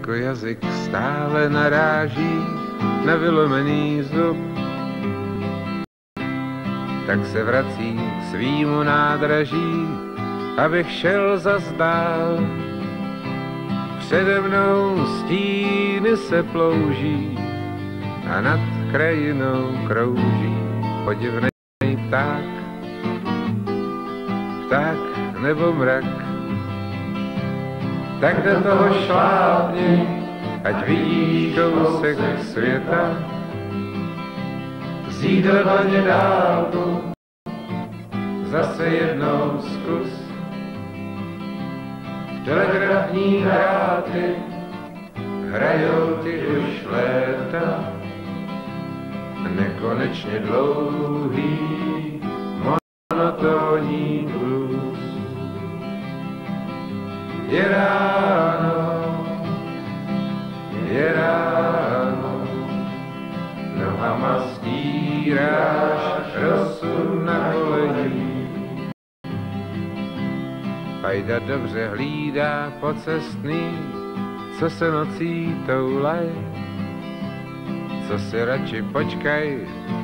jako jazyk stále naráží na vylomený zub, tak se vrací k svýmu nádraží, abych šel zas dál. Přede mnou stíny se plouží a nad krajinou krouží podivnej pták, pták nebo mrak. Tak do toho šlápni, ať vidíš kousek světa, vzít do dlaně dálku, zase jednou zkus. Telegrafní hráty hrajou ty už léta, nekonečně dlouhý monotónní blues. Je ráno, nohama stíráš rosu na kolejích. Pajda dobře hlídá pocestný, co se nocí toulaj, co si radši počkaj,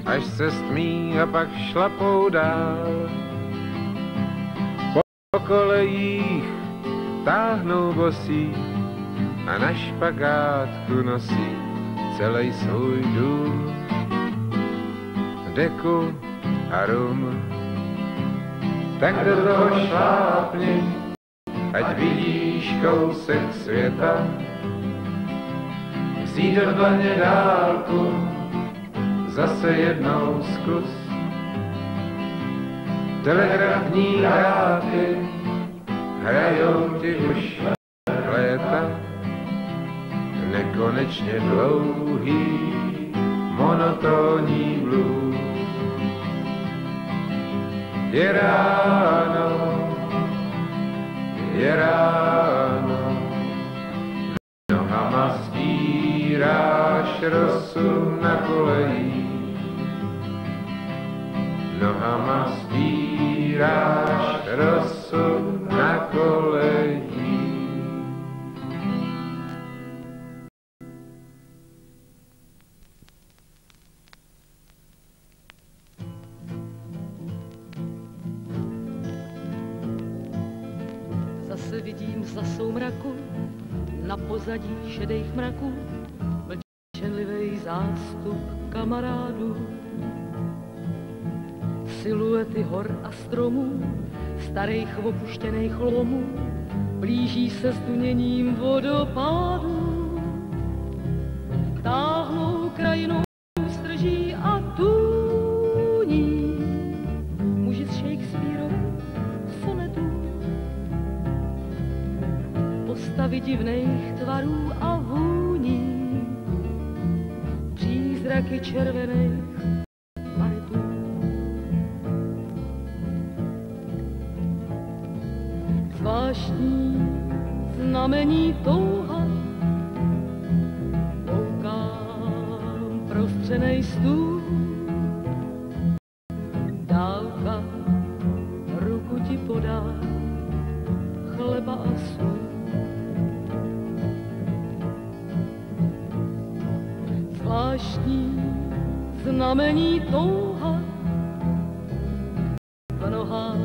až se stmí a pak šlapou dál. Po kolejích táhnou bosí a na špagátku nosí celý svůj dům, deku a rum. Tak do toho šlápni, ať vidíš kousek světa, vzít do dlaně dálku, zase jednou zkus. Telegrafní hráty hrajou ti už léta, nekonečně dlouhý monotónní blues. Je ráno, nohama stíráš rosu na kolejích, nohama stíráš rosu na kolejích. Zase vidím za soumraku, na pozadí šedých mraků, mlčenlivý zástup kamarádů. Siluety hor a stromů, starých opuštěných lomů, blíží se s duněním vodopádů. Táhnou krajinou strží a tůní muži z Shakespearových sonetů. Postavy divných tvarů a vůní, přízraky červených baretů. Zvláštní znamení touha, koukám prostřenej stůl, dálka ruku ti podá, chleba a sůl. Zvláštní znamení touha, v nohách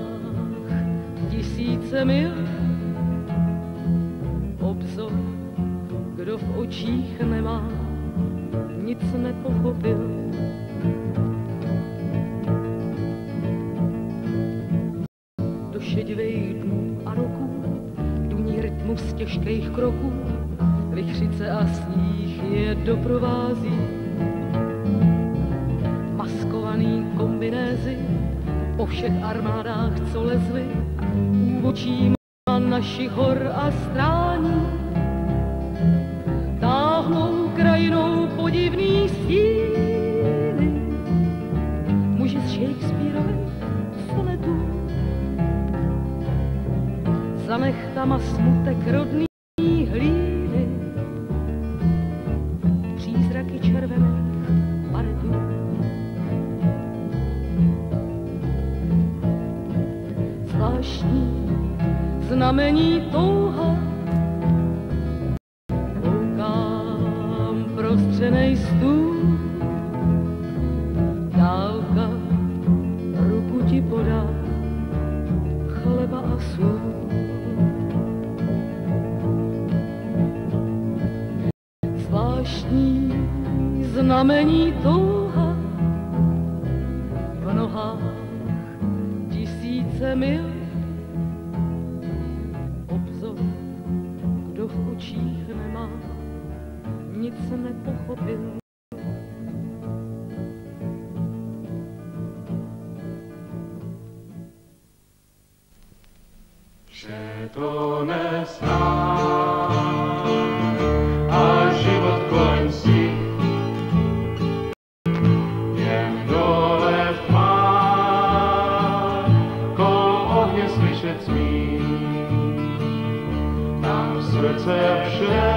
tisíce mil, obzor, kdo v očích nemá, nic nepochopil. Do šedivých dnů a roků, duní rytmus těžkých kroků, vichřice a sníh je doprovází. Maskovaný kombinézy po všech armádách, co lezly úvočím našich hor a strání, táhnou krajinou podivný stíny muži z Shakespearových sonetů. Za nechtama smutek rodný hlíny, přízraky červených baretů. Zvláštní znamení touha, podá chleba a sůl. Zvláštní znamení touha v nohách tisíce mil. Obzor, kdo v očích nemá, nic nepochopil. Že to nesná a život kolem si jen dole tmá, kolo ohně slyšet smí. Tam srdce vše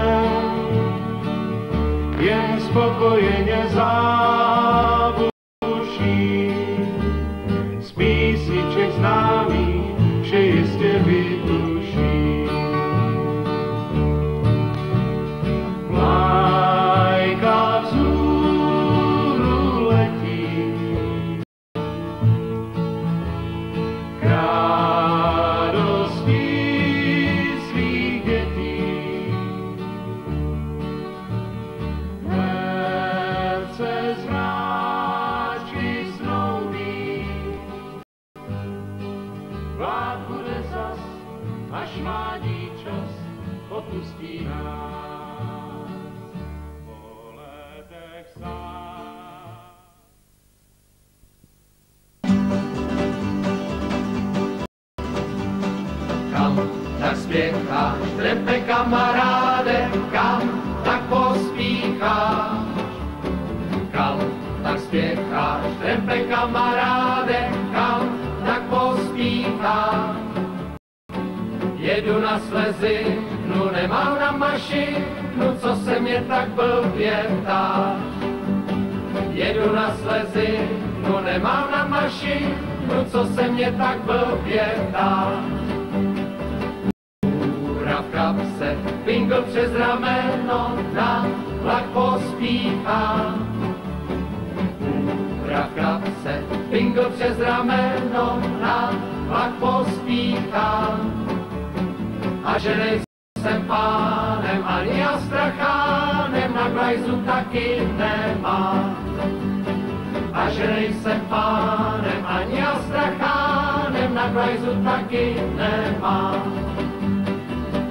jen spokojeně zabuší. Z písniček známých vše jistě vytuší. Vlajka vzhůru letí, k radosti svých dětí. Herce z mráčky snouví, vlád bude zas, až mládí čas opustí nás. Po letech sám. Kam tak spěcháš, trepe kamaráde, kam tak pospícháš? Kam tak spěcháš, trepe kamaráde, kam tak pospícháš? Jedu na slezinu, nemám na mašinu, co se mě tak blbě ptáš? Jedu na slezinu, nemám na mašinu, co se mě tak blbě ptáš? Hůra v kapse, pingl přes rameno, na vlak pospíchá. Hůra v kapse, pingl přes rameno, na vlak pospíchá. A že nejsem pánem ani astrachánem, na glajzu taky nemá. A že nejsem pánem ani astrachánem, na glajzu taky nemá.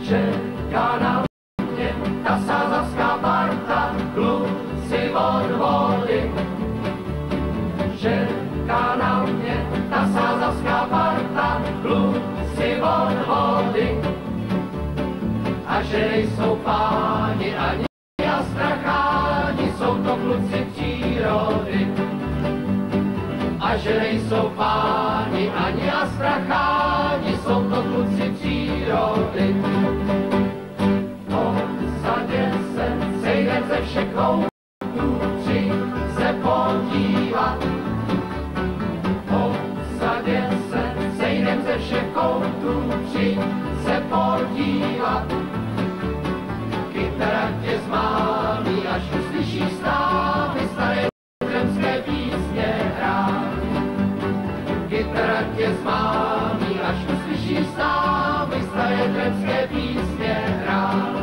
Čeká na mě ta sázavská parta, kluci od vody. Čeká na mě ta sázavská parta, kluci od vody. A že nejsou páni ani astracháni, jsou to kluci přírody. A že nejsou páni ani astracháni, jsou to kluci přírody. Po sadě se sejdem ze všech koutů, přijď se podívat. Po sadě se sejdem ze všech koutů, přijď se podívat. Kytara tě zmání, až uslyšíš stávy staré zemské písně hrát. Kytara tě zmání, až uslyšíš stávy staré zemské písně hrát.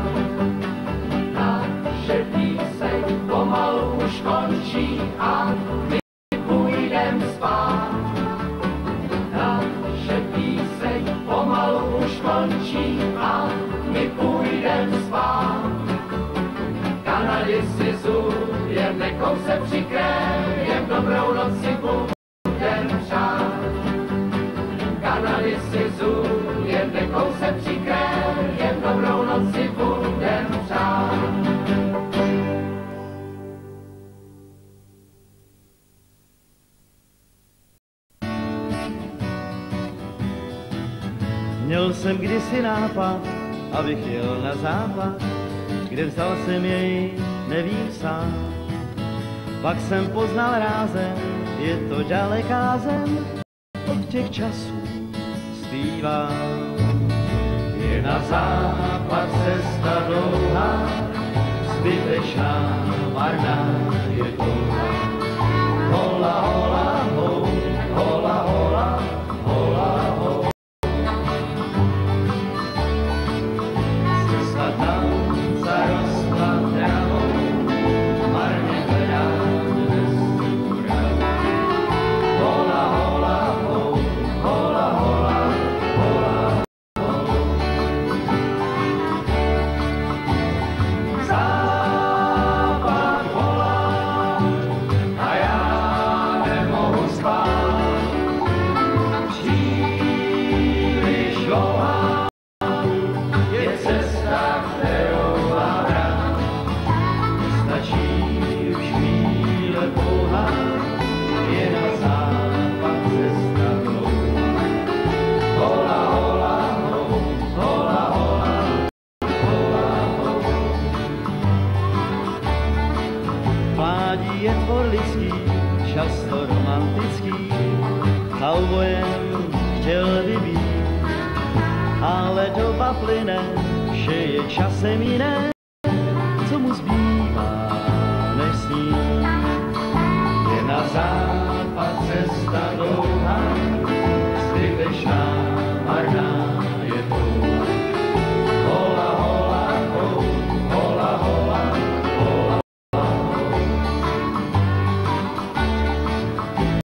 Naše píseň pomalu už končí a my půjdem spát. Naše píseň pomalu už končí a my půjdem spát. Kanady si jen nekou se přikryjem, dobrou noc si budem přát. Kanady si jen nekou se přikryjem, dobrou noc si budem přát. Měl jsem kdysi nápad, abych jel na západ, kde vzal jsem jej, nevím sám. Pak jsem poznal rázem, je to daleká zem, od těch časů zpívá. Je na západ cesta dlouhá, zbytečná, marná je touha. Hola, hola, ho, hola, hola, mládí je tvor lidský, často romantický, cowboyem chtěl by být, ale doba plyne, že je časem jiné,